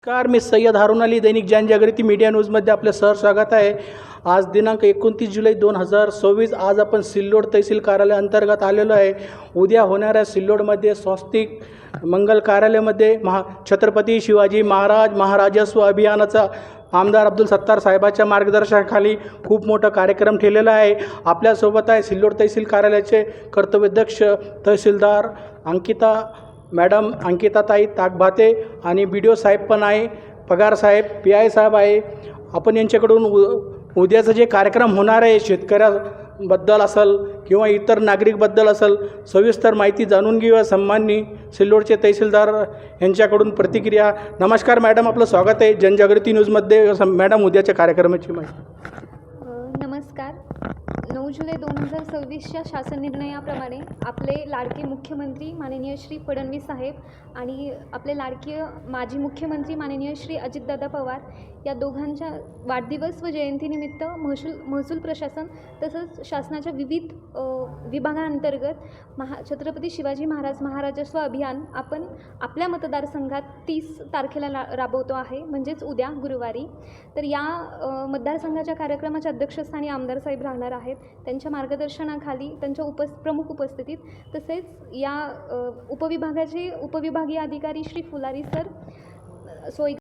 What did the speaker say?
नमस्कार, मी सय्यद हारून अली, दैनिक जनजागृती मीडिया न्यूजमध्ये आपलं स्वागत आहे. आज दिनांक 29 जुलै 2026. आज आपण सिल्लोड तहसील कार्यालय अंतर्गत आलेलो आहे. उद्या होणाऱ्या सिल्लोडमध्ये स्वस्तिक मंगल कार्यालयामध्ये छत्रपती शिवाजी महाराजस्व अभियानाचा आमदार अब्दुल सत्तार साहेबांच्या मार्गदर्शनाखाली खूप मोठा कार्यक्रम ठेवलेला आहे. आपल्यासोबत आहे सिल्लोड तहसील कार्यालयाचे कर्तव्यदक्ष तहसीलदार मॅडम अंकिताताई ताकभाते आणि BDO साहेब पण आहे, पगार साहेब, PI साहेब आहे. आपण यांच्याकडून उद्याचं जे कार्यक्रम होणार आहे शेतकऱ्याबद्दल असेल किंवा इतर नागरिकबद्दल असेल सविस्तर माहिती जाणून घेऊया. सन्माननीय सिल्लोडचे तहसीलदार यांच्याकडून प्रतिक्रिया. नमस्कार मॅडम, आपलं स्वागत आहे जनजागृती न्यूजमध्ये. मॅडम, उद्याच्या कार्यक्रमाची माहिती. नमस्कार. 9 जुलै 2026च्या शासन निर्णयाप्रमाणे आपले लाडके मुख्यमंत्री माननीय श्री फडणवीस साहेब आणि आपले लाडके माजी मुख्यमंत्री माननीय श्री अजितदादा पवार या दोघांच्या वाढदिवस व जयंतीनिमित्त महसूल प्रशासन तसंच शासनाच्या विविध विभागांतर्गत छत्रपती शिवाजी महाराजस्व अभियान आपण आपल्या मतदारसंघात 30 तारखेला राबवतो आहे, म्हणजेच उद्या गुरुवारी. तर या मतदारसंघाच्या कार्यक्रमाच्या अध्यक्षस्थानी आमदार साहेब राहणार आहेत. त्यांच्या मार्गदर्शनाखाली त्यांच्या प्रमुख उपस्थितीत तसेच या उपविभागीय अधिकारी श्री फुलारी सर, सोय